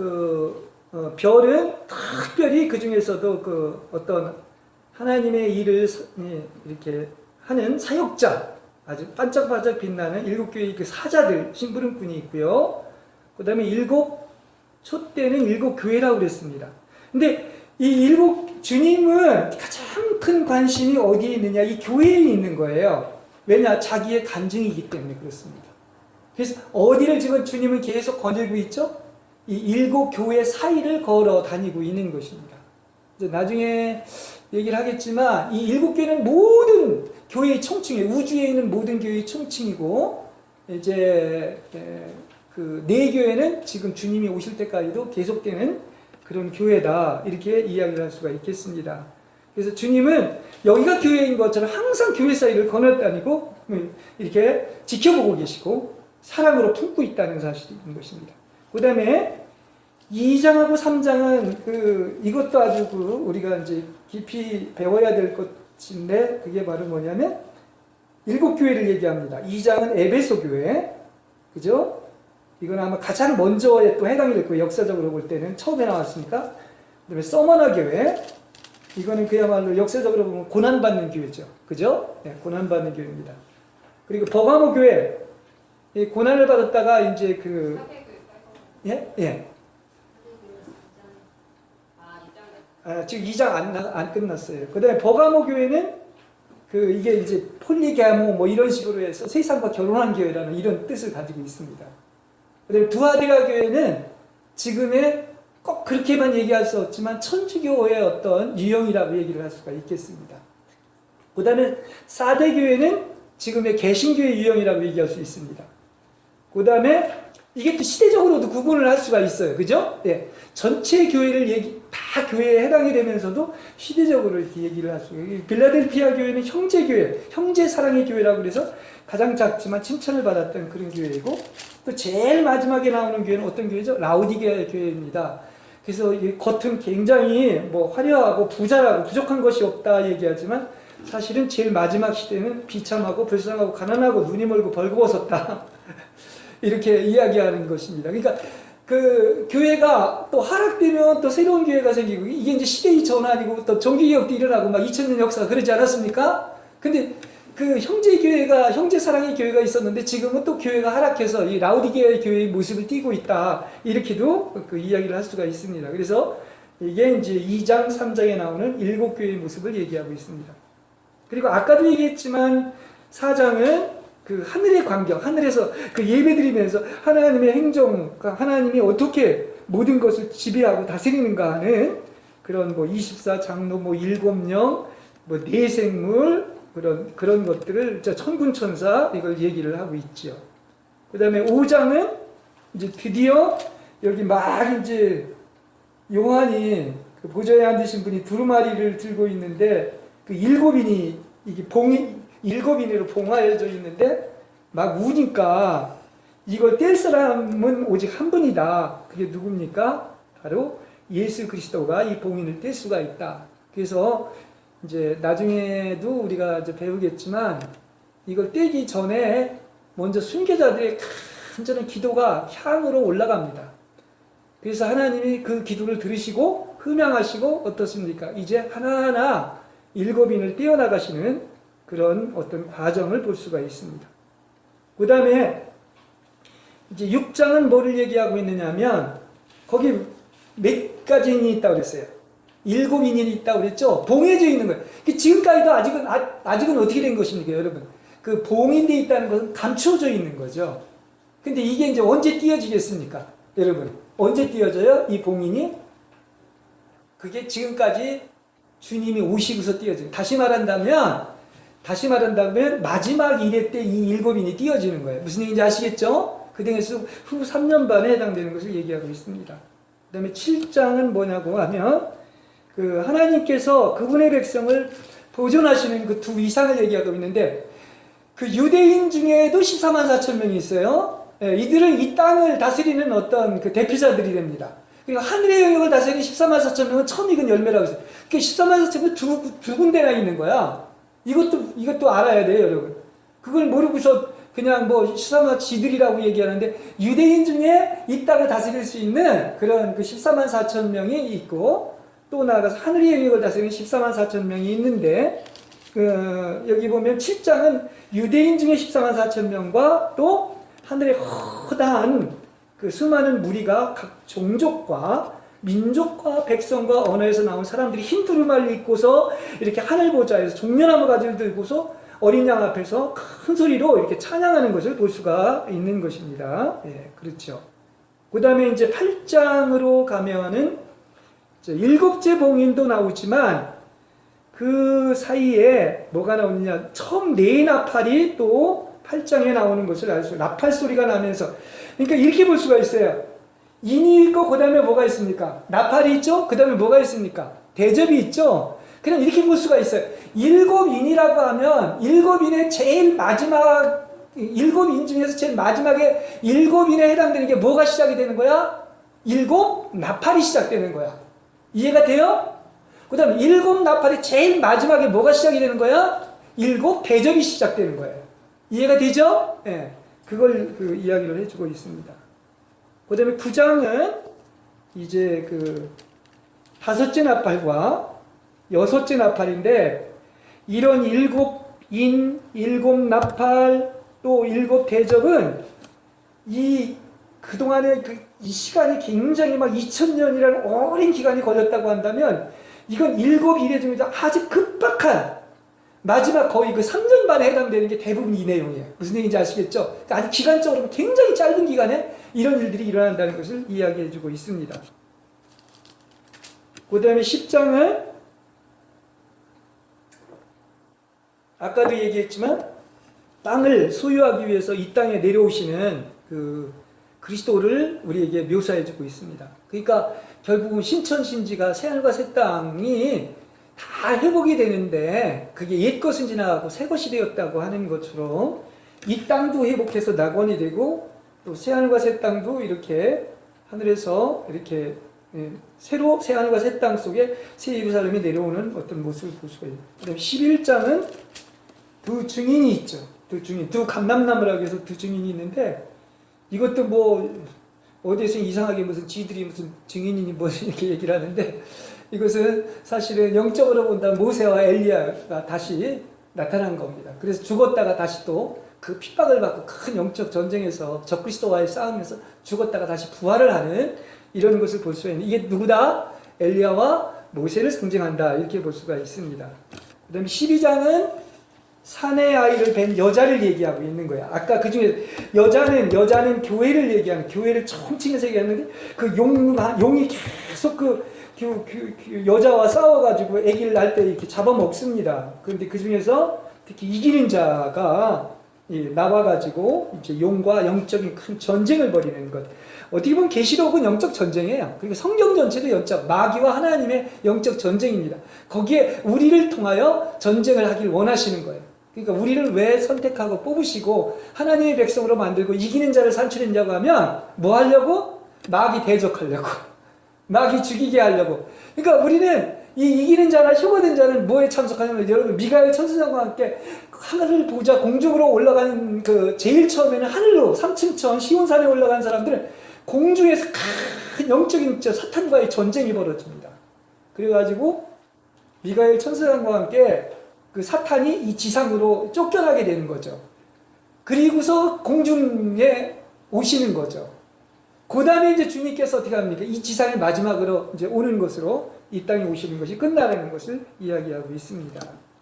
별은 특별히 그 중에서도 어떤 하나님의 일을 이렇게 하는 사역자, 아주 반짝반짝 빛나는 7교회의 사자들, 심부름꾼이 있고요. 그 다음에 7 촛대는 7 교회라고 그랬습니다. 근데 이 7 주님은 가장 큰 관심이 어디에 있느냐? 이 교회에 있는 거예요. 왜냐? 자기의 간증이기 때문에 그렇습니다. 그래서 어디를 지금 주님은 계속 거닐고 있죠? 이 7 교회 사이를 걸어 다니고 있는 것입니다. 이제 나중에 얘기를 하겠지만 이 7 교회는 모든 교회의 총칭이에요. 우주에 있는 모든 교회의 총칭이고, 이제 그 4교회는 지금 주님이 오실 때까지도 계속되는 그런 교회다. 이렇게 이야기를 할 수가 있겠습니다. 그래서 주님은 여기가 교회인 것처럼 항상 교회 사이를 건너다니고 이렇게 지켜보고 계시고 사랑으로 품고 있다는 사실이 있는 것입니다. 그 다음에 2장하고 3장은 이것도 아주 우리가 이제 깊이 배워야 될 것인데, 그게 바로 뭐냐면 7 교회를 얘기합니다. 2장은 에베소 교회, 그죠? 이건 아마 가장 먼저에 또 해당이 될 거예요. 역사적으로 볼 때는 처음에 나왔으니까. 그 다음에 서머나 교회, 이거는 그야말로 역사적으로 보면 고난받는 교회죠. 그죠? 네, 고난받는 교회입니다. 그리고 버가모 교회, 이 고난을 받았다가 이제 예? 지금 2장 안 끝났어요. 그 다음에 버가모 교회는 이게 이제 폴리게모 뭐 이런 식으로 해서 세상과 결혼한 교회라는 이런 뜻을 가지고 있습니다. 그 다음에 두아디라 교회는 지금의 꼭 그렇게만 얘기할 수 없지만 천주교의 어떤 유형이라고 얘기를 할 수가 있겠습니다. 그 다음에 사대 교회는 지금의 개신교의 유형이라고 얘기할 수 있습니다. 그 다음에 이게 또 시대적으로도 구분을 할 수가 있어요. 그죠? 네. 전체 교회를 다 교회에 해당이 되면서도 시대적으로 이렇게 얘기를 할 수가 있어요. 빌라델피아 교회는 형제교회, 형제 사랑의 교회라고 그래서 가장 작지만 칭찬을 받았던 그런 교회이고, 또 제일 마지막에 나오는 교회는 어떤 교회죠? 라오디게아 교회입니다. 그래서 겉은 굉장히 화려하고 부자라고 부족한 것이 없다 얘기하지만 사실은 제일 마지막 시대는 비참하고 불쌍하고 가난하고 눈이 멀고 벌거벗었다. 이렇게 이야기하는 것입니다. 그러니까 교회가 또 하락되면 또 새로운 교회가 생기고, 이게 이제 시대의 전환이고 또 종교개혁도 일어나고 막 2000년 역사가 그러지 않았습니까? 근데 형제교회가, 형제사랑의 교회가 있었는데 지금은 또 교회가 하락해서 이 라오디게아의 교회의 모습을 띠고 있다. 이렇게도 이야기를 할 수가 있습니다. 그래서 이게 이제 2장, 3장에 나오는 7 교회의 모습을 얘기하고 있습니다. 그리고 아까도 얘기했지만 4장은 하늘의 광경, 하늘에서 예배드리면서 하나님의 행정, 하나님이 어떻게 모든 것을 지배하고 다스리는가 하는 그런 24장로, 7령, 내생물, 그런 것들을 천군천사 이걸 얘기를 하고 있죠. 그 다음에 5장은 이제 드디어 여기 막 이제 요한이 보좌에 앉으신 분이 두루마리를 들고 있는데 7인이 이게 7인으로 봉하여져 있는데 막 우니까 이걸 뗄 사람은 오직 한 분이다. 그게 누굽니까? 바로 예수 그리스도가 이 봉인을 뗄 수가 있다. 그래서 이제 나중에도 우리가 이제 배우겠지만 이걸 떼기 전에 먼저 순교자들의 간절한 기도가 향으로 올라갑니다. 그래서 하나님이 그 기도를 들으시고 흠양하시고 어떻습니까? 이제 하나하나 7인을 떼어나가시는 그런 어떤 과정을 볼 수가 있습니다. 그 다음에 이제 6장은 뭐를 얘기하고 있느냐면 거기 몇 가지 인이 있다고 그랬어요. 7인이 있다고 그랬죠. 봉해져 있는 거예요. 지금까지도 아직은 어떻게 된 것입니까, 여러분? 봉인되어 있다는 것은 감추어져 있는 거죠. 근데 이게 이제 언제 띄어지겠습니까, 여러분? 언제 띄어져요? 이 봉인이? 그게 지금까지 주님이 오시고서 띄어져요. 다시 말한다면 마지막 일회 때 이 7인이 띄어지는 거예요. 무슨 얘기인지 아시겠죠? 그 등에서 후 3년 반에 해당되는 것을 얘기하고 있습니다. 그 다음에 7장은 뭐냐고 하면 그 하나님께서 그분의 백성을 보존하시는 그 두 이상을 얘기하고 있는데 그 유대인 중에도 14만 4천 명이 있어요. 예, 이들은 이 땅을 다스리는 어떤 그 대표자들이 됩니다. 그러니까 하늘의 영역을 다스리는 14만 4천 명은 처음 익은 열매라고 했어요. 그러니까 14만 4천 명은 두 군데나 있는 거야. 이것도 알아야 돼요, 여러분. 그걸 모르고서 그냥 뭐 14만 지들이라고 얘기하는데 유대인 중에 이 땅을 다스릴 수 있는 그런 그 14만 4천 명이 있고 또 나아가서 하늘의 영역을 다스리는 14만 4천 명이 있는데 여기 보면 7장은 유대인 중에 14만 4천 명과 또 하늘의 허다한 그 수많은 무리가 각 종족과 민족과 백성과 언어에서 나온 사람들이 흰 두루마리를 입고서 이렇게 하늘 보좌에서 종려나무 가지를 들고서 어린 양 앞에서 큰 소리로 이렇게 찬양하는 것을 볼 수가 있는 것입니다. 예, 그렇죠. 그 다음에 이제 8장으로 가면은 일곱째 봉인도 나오지만 그 사이에 뭐가 나오느냐, 처음 네 나팔이 또 8장에 나오는 것을 알 수 있어요. 나팔 소리가 나면서, 그러니까 이렇게 볼 수가 있어요. 인이 있고 그 다음에 뭐가 있습니까? 나팔이 있죠? 그 다음에 뭐가 있습니까? 대접이 있죠? 그냥 이렇게 볼 수가 있어요. 일곱 인이라고 하면 일곱 인의 제일 마지막, 일곱 인 중에서 제일 마지막에 일곱 인에 해당되는 게 뭐가 시작이 되는 거야? 일곱 나팔이 시작되는 거야. 이해가 돼요? 그 다음에 일곱 나팔이 제일 마지막에 뭐가 시작이 되는 거야? 일곱 대접이 시작되는 거예요. 이해가 되죠? 예. 그걸 그 이야기를 해주고 있습니다. 그 다음에 9장은 이제 그 다섯째 나팔과 여섯째 나팔인데 이런 일곱 인, 일곱 나팔, 또 일곱 대접은 그동안에 이 시간이 굉장히 막 2000년이라는 오랜 기간이 걸렸다고 한다면 이건 일곱 일의 중에서 아주 급박한 마지막 거의 그 3년 반에 해당되는 게 대부분 이 내용이에요. 무슨 얘기인지 아시겠죠? 그러니까 아주 기간적으로 굉장히 짧은 기간에 이런 일들이 일어난다는 것을 이야기해주고 있습니다. 그 다음에 10장은 아까도 얘기했지만 땅을 소유하기 위해서 이 땅에 내려오시는 그 그리스도를 우리에게 묘사해주고 있습니다. 그러니까 결국은 신천신지가 새하늘과 새 땅이 다 회복이 되는데 그게 옛 것은 지나가고 새 것이 되었다고 하는 것처럼 이 땅도 회복해서 낙원이 되고 또 새하늘과 새 땅도 이렇게 하늘에서 이렇게 새로 새하늘과 새 땅 속에 새 예루살렘이 내려오는 어떤 모습을 볼 수가 있습니다. 그다음 11장은 두 증인이 있죠. 두 감람나무라고 해서 두 증인이 있는데 이것도 뭐 어디에서 이상하게 무슨 지들이 무슨 증인이니 뭐 이렇게 얘기를 하는데 이것은 사실은 영적으로 본다면 모세와 엘리야가 다시 나타난 겁니다. 그래서 죽었다가 다시 또 그 핍박을 받고 큰 영적 전쟁에서 적그리스도와의 싸움에서 죽었다가 다시 부활을 하는 이런 것을 볼 수가 있는, 이게 누구다? 엘리야와 모세를 상징한다, 이렇게 볼 수가 있습니다. 그 다음에 12장은 사내 아이를 뵌 여자를 얘기하고 있는 거야. 아까 그 중에 여자는 교회를 얘기하는, 교회를 처음 치면서 얘기하는데 그 용이 계속 그 여자와 싸워가지고 아기를 낳을 때 이렇게 잡아먹습니다. 그런데 그 중에서 특히 이기는 자가 나와가지고 이제 용과 영적인 큰 전쟁을 벌이는 것. 어떻게 보면 계시록은 영적 전쟁이에요. 그리고 성경 전체도 영적, 마귀와 하나님의 영적 전쟁입니다. 거기에 우리를 통하여 전쟁을 하길 원하시는 거예요. 그러니까 우리를 왜 선택하고 뽑으시고 하나님의 백성으로 만들고 이기는 자를 산출했냐고 하면 뭐 하려고? 마귀 대적하려고. 마귀 죽이게 하려고. 그러니까 우리는 이 이기는 자나 휴거된 자는 뭐에 참석하냐면 여러분 미가엘 천사장과 함께 하늘을 보자 공중으로 올라가는 그 제일 처음에는 하늘로 3층천 시온산에 올라간 사람들은 공중에서 큰 영적인 사탄과의 전쟁이 벌어집니다. 그래가지고 미가엘 천사장과 함께 그 사탄이 이 지상으로 쫓겨나게 되는 거죠. 그리고서 공중에 오시는 거죠. 그 다음에 이제 주님께서 어떻게 합니까? 이 지상의 마지막으로 이제 오는 것으로 이 땅에 오시는 것이 끝나가는 것을 이야기하고 있습니다.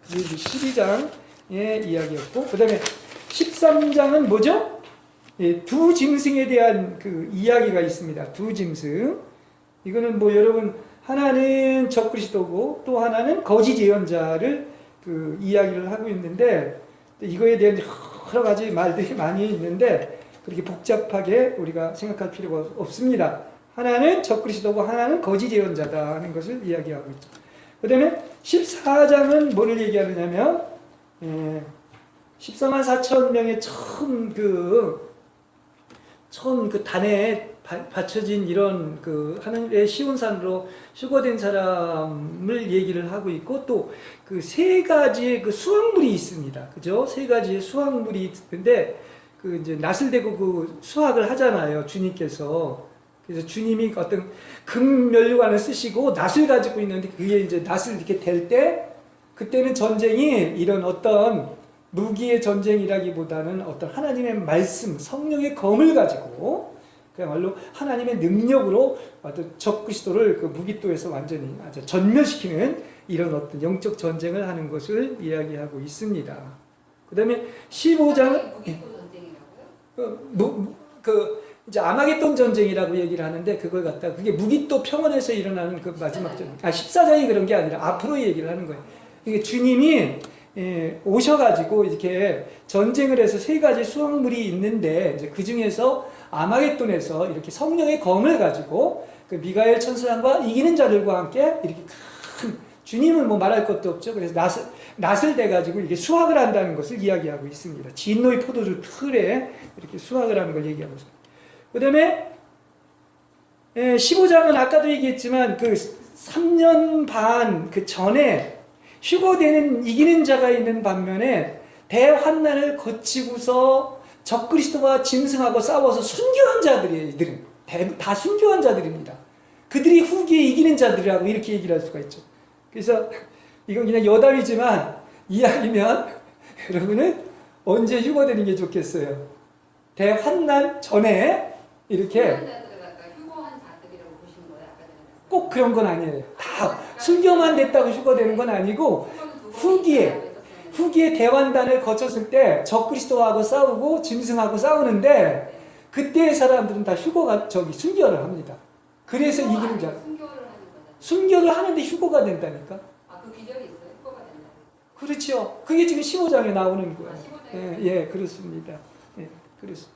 이게 12장의 이야기였고, 그 다음에 13장은 뭐죠? 두 짐승에 대한 그 이야기가 있습니다. 두 짐승. 이거는 뭐 여러분, 하나는 적그리스도고 또 하나는 거짓 예언자를 그 이야기를 하고 있는데, 이거에 대한 여러 가지 말들이 많이 있는데, 그렇게 복잡하게 우리가 생각할 필요가 없습니다. 하나는 적그리스도고 하나는 거짓 예언자다 하는 것을 이야기하고 있죠. 그 다음에 14장은 뭐를 얘기하느냐면 14만 4천 명의 처음 그 단에 받쳐진 이런 그 하늘의 시온산으로 휴거된 사람을 얘기를 하고 있고, 또 그 세 가지의 그 수확물이 있습니다. 그죠? 세 가지의 수확물이 있는데 그 이제 낫을 대고 그 수확을 하잖아요. 주님께서. 그래서 주님이 어떤 금면류관을 쓰시고 낫을 가지고 있는데 그게 이제 낫을 이렇게 댈 때 그때는 전쟁이 이런 어떤 무기의 전쟁이라기보다는 어떤 하나님의 말씀, 성령의 검을 가지고 그야말로 하나님의 능력으로 어떤 적그리스도를 그 무기도에서 완전히 아주 전멸시키는 이런 어떤 영적 전쟁을 하는 것을 이야기하고 있습니다. 그 다음에 15장은 무기도 전쟁이라고요? 이제 아마겟돈 전쟁이라고 얘기를 하는데 그걸 갖다가 그게 무기도 평원에서 일어나는 그 마지막 전쟁. 14장이 그런 게 아니라 앞으로 얘기를 하는 거예요. 이게 주님이 오셔가지고 이렇게 전쟁을 해서 세 가지 수확물이 있는데 이제 그 중에서 아마겟돈에서 이렇게 성령의 검을 가지고 그 미가엘 천사장과 이기는 자들과 함께 이렇게 큰 주님은 뭐 말할 것도 없죠. 그래서 낫을 대가지고 이렇게 수확을 한다는 것을 이야기하고 있습니다. 진노의 포도주 틀에 이렇게 수확을 하는 걸 얘기하고 있습니다. 그 다음에 15장은 아까도 얘기했지만 그 3년 반 그 전에 휴거되는 이기는 자가 있는 반면에 대환난을 거치고서 적그리스도와 짐승하고 싸워서 순교한 자들이에요. 이들은 다 순교한 자들입니다. 그들이 후기에 이기는 자들이라고 이렇게 얘기를 할 수가 있죠. 그래서 이건 그냥 여담이지만 이야기면 여러분은 언제 휴거되는 게 좋겠어요? 대환난 전에 이렇게 휴거한 자들이라고 보시는 거예요? 아까 전에 꼭 그런 건 아니에요. 다 순교만 됐다고 휴거되는 건 아니고 후기에 대환단을 거쳤을 때 적그리스도하고 싸우고 짐승하고 싸우는데 그때의 사람들은 다 순교를 합니다. 그래서 이기는 자. 순교를 하는데 휴거가 된다니까. 그 기절이 있어요? 휴거가 된다. 그렇죠. 그게 지금 15장에 나오는 거예요. 15장에. 예, 그렇습니다. 예, 그렇습니다.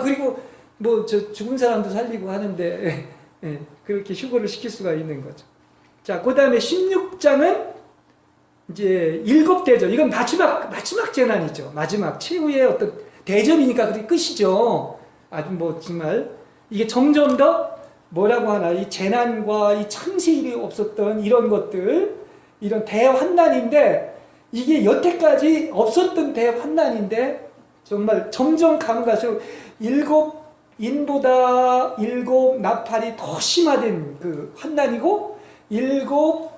그리고 뭐 죽은 사람도 살리고 하는데 그렇게 휴거를 시킬 수가 있는 거죠. 자, 그 다음에 16장은 이제 일곱 대접. 이건 마지막 재난이죠. 마지막 최후의 어떤 대접이니까 그게 끝이죠. 아주 뭐 정말 이게 점점 더 뭐라고 하나 이 재난과 이 창세일이 없었던 이런 것들, 이런 대환난인데 이게 여태까지 없었던 대환난인데 정말 점점 가면 갈수록 일곱 인보다 일곱 나팔이 더 심화된 그 환난이고 일곱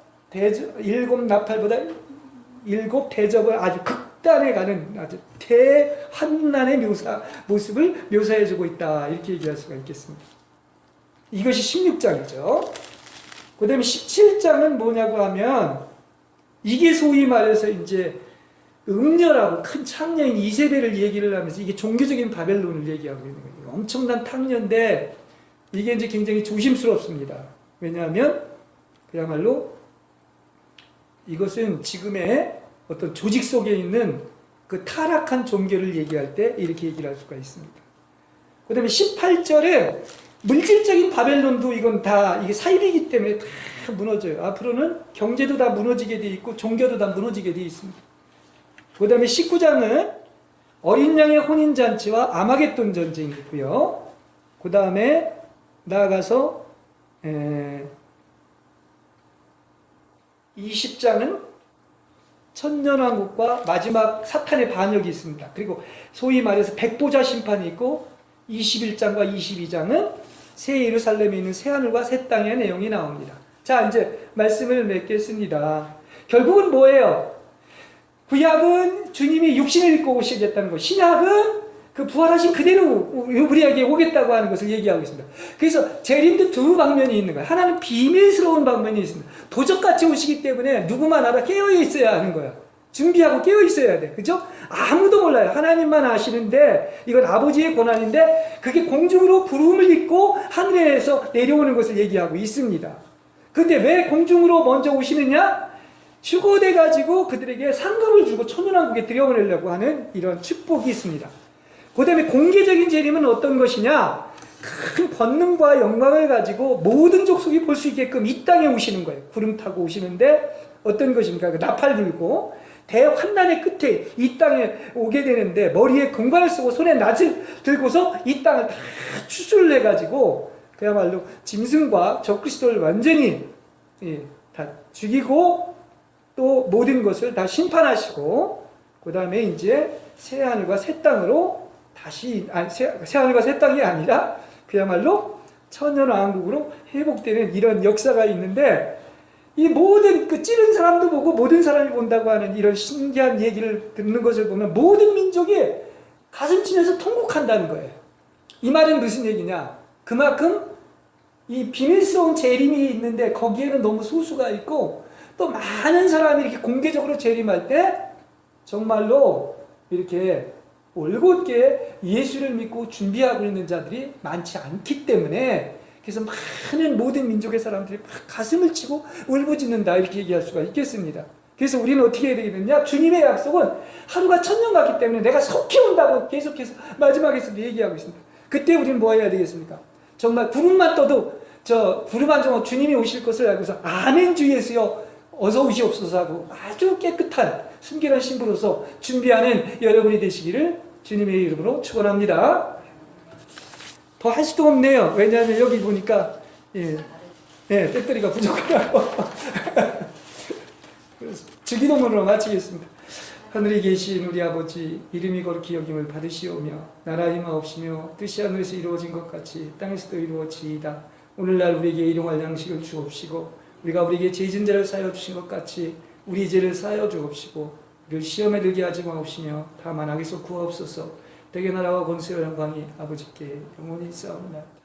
나팔보다 일곱 대접을 아주 극단에 가는 아주 대환난의 모습을 묘사해주고 있다 이렇게 얘기할 수가 있겠습니다. 이것이 16장이죠. 그 다음에 17장은 뭐냐고 하면 이게 소위 말해서 이제 음녀라고 큰 창녀인 이세벨을 얘기를 하면서 이게 종교적인 바벨론을 얘기하고 있는 거예요. 엄청난 탕녀인데 이게 이제 굉장히 조심스럽습니다. 왜냐하면 그야말로 이것은 지금의 어떤 조직 속에 있는 그 타락한 종교를 얘기할 때 이렇게 얘기를 할 수가 있습니다. 그 다음에 18절에 물질적인 바벨론도 이건 다 이게 사입이기 때문에 다 무너져요. 앞으로는 경제도 다 무너지게 돼 있고 종교도 다 무너지게 돼 있습니다. 그 다음에 19장은 어린 양의 혼인잔치와 아마겟돈 전쟁이 있고요. 그 다음에 나아가서 20장은 천년왕국과 마지막 사탄의 반역이 있습니다. 그리고 소위 말해서 백보자 심판이 있고 21장과 22장은 새 예루살렘에 있는 새 하늘과 새 땅의 내용이 나옵니다. 자, 이제 말씀을 맺겠습니다. 결국은 뭐예요? 구약은 주님이 육신을 입고 오시겠다는 것, 신약은 그 부활하신 그대로 우리에게 오겠다고 하는 것을 얘기하고 있습니다. 그래서 재림도 두 방면이 있는 거예요. 하나는 비밀스러운 방면이 있습니다. 도적같이 오시기 때문에 누구만 알아 깨어 있어야 하는 거야. 준비하고 깨어 있어야 돼. 그죠? 아무도 몰라요. 하나님만 아시는데 이건 아버지의 권한인데 그게 공중으로 부름을 입고 하늘에서 내려오는 것을 얘기하고 있습니다. 근데 왜 공중으로 먼저 오시느냐? 휴거돼가지고 그들에게 상급을 주고 천년왕국에 들여보내려고 하는 이런 축복이 있습니다. 그 다음에 공개적인 재림은 어떤 것이냐? 큰 권능과 영광을 가지고 모든 족속이 볼 수 있게끔 이 땅에 오시는 거예요. 구름 타고 오시는데 어떤 것입니까? 그 나팔 들고 대환난의 끝에 이 땅에 오게 되는데 머리에 금관을 쓰고 손에 낫을 들고서 이 땅을 다 추출을 해가지고 그야말로 짐승과 적그리스도를 완전히 다 죽이고 또 모든 것을 다 심판하시고 그 다음에 이제 새 하늘과 새 땅으로 다시 새 하늘과 새 땅이 아니라 그야말로 천년왕국으로 회복되는 이런 역사가 있는데 이 모든 그 찌른 사람도 보고 모든 사람이 본다고 하는 이런 신기한 얘기를 듣는 것을 보면 모든 민족이 가슴 치면서 통곡한다는 거예요. 이 말은 무슨 얘기냐? 그만큼 이 비밀스러운 재림이 있는데 거기에는 너무 소수가 있고 또 많은 사람이 이렇게 공개적으로 재림할 때 정말로 이렇게 올곧게 예수를 믿고 준비하고 있는 자들이 많지 않기 때문에 그래서 많은 모든 민족의 사람들이 막 가슴을 치고 울부짖는다 이렇게 얘기할 수가 있겠습니다. 그래서 우리는 어떻게 해야 되겠느냐? 주님의 약속은 하루가 천년 같기 때문에 내가 속히 온다고 계속해서 마지막에서도 얘기하고 있습니다. 그때 우리는 뭐 해야 되겠습니까? 정말 구름만 떠도 구름 한 점 주님이 오실 것을 알고서 아멘 주 예수여 어서 오시옵소서 하고 아주 깨끗한 순결한 신부로서 준비하는 여러분이 되시기를 주님의 이름으로 축원합니다. 더 할 수도 없네요. 왜냐하면 여기 보니까 배터리가 부족하다고. 주기도문으로 마치겠습니다. 하늘에 계신 우리 아버지 이름이 거룩히 여김을 받으시오며 나라 임하옵시며 뜻이 하늘에서 이루어진 것 같이 땅에서도 이루어지이다. 오늘날 우리에게 일용할 양식을 주옵시고 우리가 우리에게 죄 지은 자를 사하여 주신 것 같이 우리 죄를 사하여 주옵시고 우리를 시험에 들게 하지 마옵시며 다만 악에서 구하옵소서. 대개 나라와 권세와 영광이 아버지께 영원히 있사옵나이다.